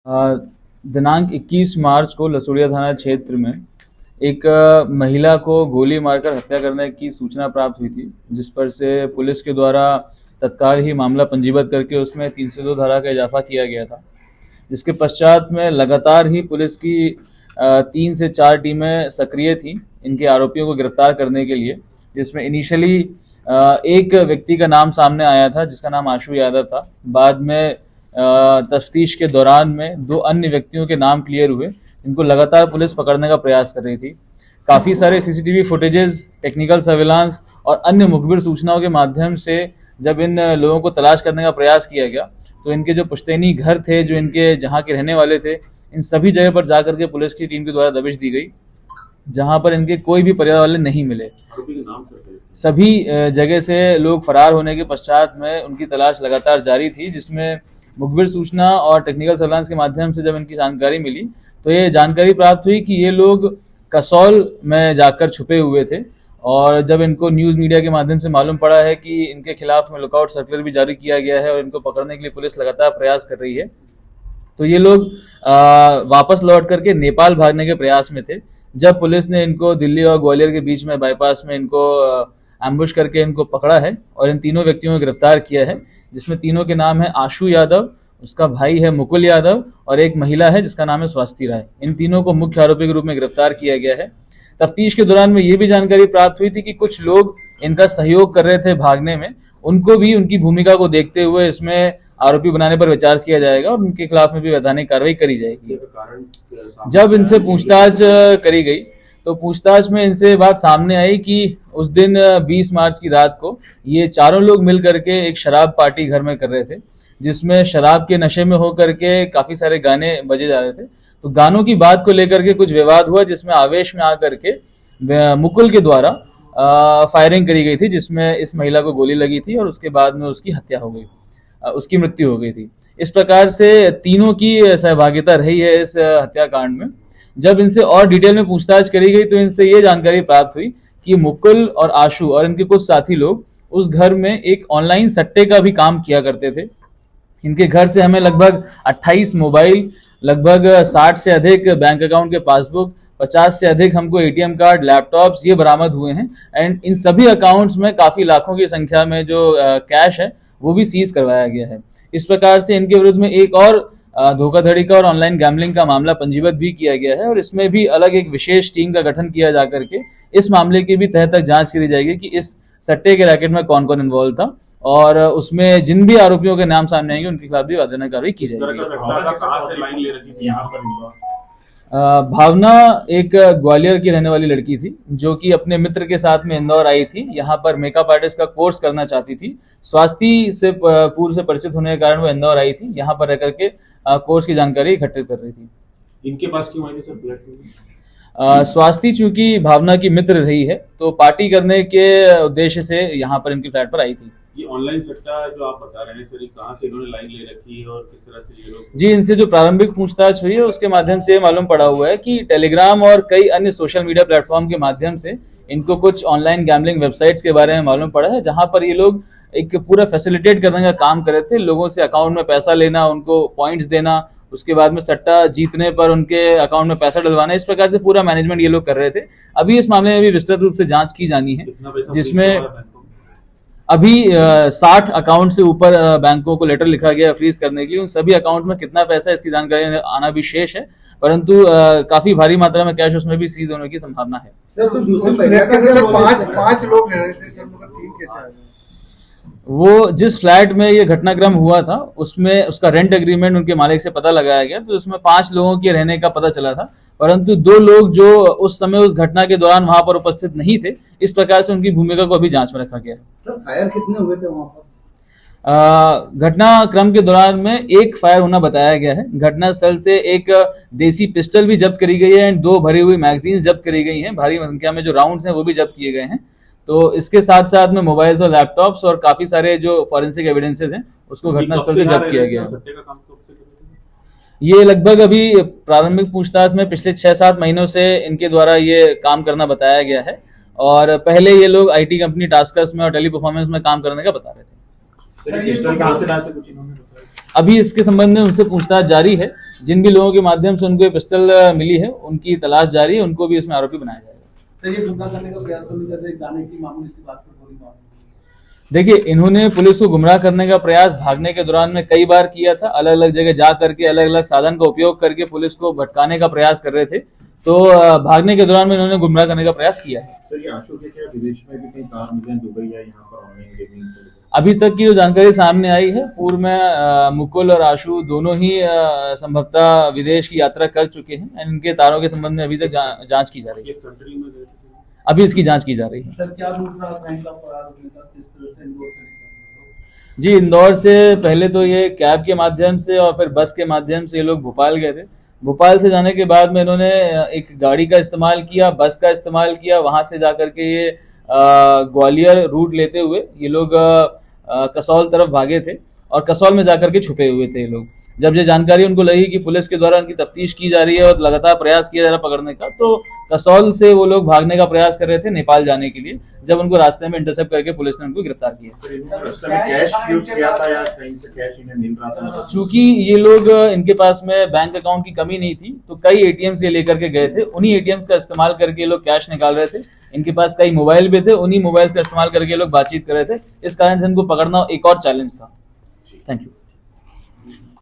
दिनांक 21 मार्च को लसुड़िया थाना क्षेत्र में एक महिला को गोली मारकर हत्या करने की सूचना प्राप्त हुई थी, जिस पर से पुलिस के द्वारा तत्काल ही मामला पंजीबद्ध करके उसमें 302 धारा का इजाफा किया गया था। जिसके पश्चात में लगातार ही पुलिस की 3 से 4 टीमें सक्रिय थी इनके आरोपियों को गिरफ्तार करने के लिए, जिसमें इनिशियली एक व्यक्ति का नाम सामने आया था जिसका नाम आशु यादव था। बाद में तफ्तीश के दौरान में 2 अन्य व्यक्तियों के नाम क्लियर हुए, इनको लगातार पुलिस पकड़ने का प्रयास कर रही थी। काफ़ी सारे सीसीटीवी फुटेजेस, टेक्निकल सर्विलांस और अन्य मुखबिर सूचनाओं के माध्यम से जब इन लोगों को तलाश करने का प्रयास किया गया तो इनके जो पुश्तैनी घर थे, जो इनके जहाँ के रहने वाले थे, इन सभी जगह पर जाकर के पुलिस की टीम के द्वारा दबिश दी गई, जहाँ पर इनके कोई भी परिवार वाले नहीं मिले। सभी जगह से लोग फरार होने के पश्चात में उनकी तलाश लगातार जारी थी, जिसमें मुखबिर सूचना और टेक्निकल सर्विलांस के माध्यम से जब इनकी जानकारी मिली तो ये जानकारी प्राप्त हुई कि ये लोग कसौल में जाकर छुपे हुए थे। और जब इनको न्यूज़ मीडिया के माध्यम से मालूम पड़ा है कि इनके खिलाफ में लुकआउट सर्कुलर भी जारी किया गया है और इनको पकड़ने के लिए पुलिस लगातार प्रयास कर रही है, तो ये लोग वापस लौट करके नेपाल भागने के प्रयास में थे। जब पुलिस ने इनको दिल्ली और ग्वालियर के बीच में बाईपास में इनको एम्बुश करके इनको पकड़ा है और इन तीनों व्यक्तियों को गिरफ्तार किया है, जिसमें तीनों के नाम है आशु यादव, उसका भाई है मुकुल यादव और एक महिला है जिसका नाम है स्वास्ति राय। इन तीनों को मुख्य आरोपी के रूप में गिरफ्तार किया गया है। तफ्तीश के दौरान में ये भी जानकारी प्राप्त हुई थी कि कुछ लोग इनका सहयोग कर रहे थे भागने में, उनको भी उनकी भूमिका को देखते हुए इसमें आरोपी बनाने पर विचार किया जाएगा और उनके खिलाफ में भी वैधानिक कार्रवाई करी जाएगी। जब इनसे पूछताछ करी गई तो पूछताछ में इनसे बात सामने आई कि उस दिन 20 मार्च की रात को ये चारों लोग मिल करके एक शराब पार्टी घर में कर रहे थे, जिसमें शराब के नशे में होकर के काफी सारे गाने बजे जा रहे थे। तो गानों की बात को लेकर के कुछ विवाद हुआ, जिसमें आवेश में आकर के मुकुल के द्वारा फायरिंग करी गई थी, जिसमें इस महिला को गोली लगी थी और उसके बाद में उसकी हत्या हो गई, उसकी मृत्यु हो गई थी। इस प्रकार से तीनों की सहभागिता रही है इस हत्याकांड में। जब इनसे और डिटेल में पूछताछ करी गई तो इनसे ये जानकारी प्राप्त हुई कि मुकुल और आशु और इनके कुछ साथी लोग उस घर में एक ऑनलाइन सट्टे का भी काम किया करते थे। इनके घर से हमें लगभग 28 मोबाइल, लगभग 60 से अधिक बैंक अकाउंट के पासबुक, 50 से अधिक हमको एटीएम कार्ड, लैपटॉप्स ये बरामद हुए हैं। एंड इन सभी अकाउंट्स में काफी लाखों की संख्या में जो कैश है वो भी सीज करवाया गया है। इस प्रकार से इनके विरुद्ध में एक और धोखाधड़ी का और ऑनलाइन गैम्बलिंग का मामला पंजीबद्ध भी किया गया है और इसमें भी अलग एक विशेष टीम का गठन किया जाकर के इस मामले की भी तह तक जांच करी जाएगी कि इस सट्टे के रैकेट में कौन कौन इन्वॉल्व था और उसमें जिन भी आरोपियों के नाम सामने आएंगे उनके खिलाफ भी वैधानिक कार्रवाई की जाएगी। भावना एक ग्वालियर की रहने वाली लड़की थी जो कि अपने मित्र के साथ में इंदौर आई थी। यहाँ पर मेकअप आर्टिस्ट का कोर्स करना चाहती थी। स्वास्थ्य से पूर्व से परिचित होने के कारण वो इंदौर आई थी, यहाँ पर रह करके कोर्स की जानकारी एकत्रित कर रही थी। इनके पास क्यों आई थी सर फ्लैट में? स्वास्थ्य चूंकि भावना की मित्र रही है तो पार्टी करने के उद्देश्य से यहाँ पर इनकी फ्लैट पर आई थी। ये ऑनलाइन सट्टा जो आप बता रहे हैं सर, कहाँ से इन्होंने लाइन ले रखी है और किस तरह से ये लोग? जी, इनसे जो प्रारंभिक पूछताछ हुई है उसके माध्यम से मालूम पड़ा हुआ है कि टेलीग्राम और कई अन्य सोशल मीडिया प्लेटफॉर्म के माध्यम से इनको कुछ ऑनलाइन गैम्बलिंग वेबसाइट्स के बारे में मालूम पड़ा है, जहां पर ये लोग एक पूरा फैसिलिटेट करने का काम कर रहे थे। लोगों से अकाउंट में पैसा लेना, उनको पॉइंट्स देना, उसके बाद में सट्टा जीतने पर उनके अकाउंट में पैसा डलवाना, इस प्रकार से पूरा मैनेजमेंट ये लोग कर रहे थे। अभी इस मामले में भी विस्तृत रूप से जांच की जानी है, जिसमें अभी 60 अकाउंट से ऊपर बैंकों को लेटर लिखा गया फ्रीज करने के लिए। उन सभी अकाउंट में कितना पैसा है इसकी जानकारी आना भी शेष है, परंतु काफी भारी मात्रा में कैश उसमें भी सीज होने की संभावना है। सर, पांच लोग रह रहे थे सर, मगर टीम कैसे आ गई? वो जिस फ्लैट में ये घटनाक्रम हुआ था उसमें उसका रेंट एग्रीमेंट उनके मालिक से पता लगाया गया, तो उसमें 5 लोगों के रहने का पता चला था, परंतु 2 लोग जो उस समय उस घटना के दौरान वहां पर उपस्थित नहीं थे, इस प्रकार से उनकी भूमिका को अभी जांच में रखा गया है। सर, फायर कितने हुए थे वहां पर? घटनाक्रम के दौरान में एक फायर होना बताया गया है। घटनास्थल से एक देसी पिस्टल भी जब्त करी गई है एंड 2 भरी हुई मैगजीन जब्त करी गई हैं। भारी संख्या में जो राउंड्स हैं वो भी जब्त किए गए हैं। तो इसके साथ साथ में मोबाइल्स और लैपटॉप्स और काफी सारे जो फॉरेंसिक एविडेंसेस हैं उसको घटनास्थल से जब्त किया गया। ये लगभग अभी प्रारंभिक पूछताछ में पिछले 6-7 महीनों से इनके द्वारा ये काम करना बताया गया है और पहले ये लोग आईटी कंपनी टास्कर्स में और टेली परफॉर्मेंस में काम करने का बता रहे थे। अभी इसके संबंध में उनसे पूछताछ जारी है। जिन भी लोगों के माध्यम से उनको ये पिस्टल मिली है उनकी तलाश जारी है, उनको भी इसमें आरोपी बनाया जाएगा। सर ये गुमराह करने का प्रयास तो नहीं कर रहे, गाने की मामूली सी बात पर गोली मार। देखिए, इन्होंने पुलिस को गुमराह करने का प्रयास भागने के दौरान में कई बार किया था। अलग अलग जगह जा करके अलग अलग साधन का उपयोग करके पुलिस को भटकाने का प्रयास कर रहे थे, तो भागने के दौरान में इन्होंने गुमराह करने का प्रयास किया है। सर ये आशु के क्या विदेश में भी कई कार मिले हैं, दुबई या यहाँ पर ऑनलाइन गेमिंग? अभी तक की जो जानकारी सामने आई है, पूर्व में मुकुल और आशु दोनों ही संभवतः विदेश की यात्रा कर चुके हैं। इनके तारों के संबंध में अभी तक जांच की जा रही है। किस कंट्री में गए थे? अभी इसकी जांच की जा रही है। सर क्या रूट रहा था इनका फरार होने का, किस तरह से इंदौर से निकला? जी, इंदौर से पहले तो ये कैब के माध्यम से और फिर बस के माध्यम से ये लोग भोपाल गए थे। भोपाल से जाने के बाद में इन्होंने एक गाड़ी का इस्तेमाल किया, बस का इस्तेमाल किया, वहां से जाकर के ये ग्वालियर रूट लेते हुए ये लोग कसौल तरफ भागे थे और कसौल में जाकर के छुपे हुए थे ये लोग। जब ये जानकारी उनको लगी कि पुलिस के द्वारा उनकी तफ्तीश की जा रही है और लगातार प्रयास किया जा रहा है पकड़ने का, तो कसौल से वो लोग भागने का प्रयास कर रहे थे नेपाल जाने के लिए। जब उनको रास्ते में इंटरसेप्ट करके पुलिस ने उनको गिरफ्तार किया। सर इन्होंने रास्ते में कैश यूज किया था या कहीं से कैश इन्हें मिल रहा था? चूंकि ये लोग इनके पास में बैंक अकाउंट की कमी नहीं थी, तो कई एटीएम से लेकर के गए थे। उन्हीं एटीएम का इस्तेमाल करके ये लोग कैश निकाल रहे थे। इनके पास कई मोबाइल भी थे, उन्हीं मोबाइल का इस्तेमाल करके ये लोग बातचीत कर रहे थे। इस कारण से इनको पकड़ना एक और चैलेंज था। Thank you.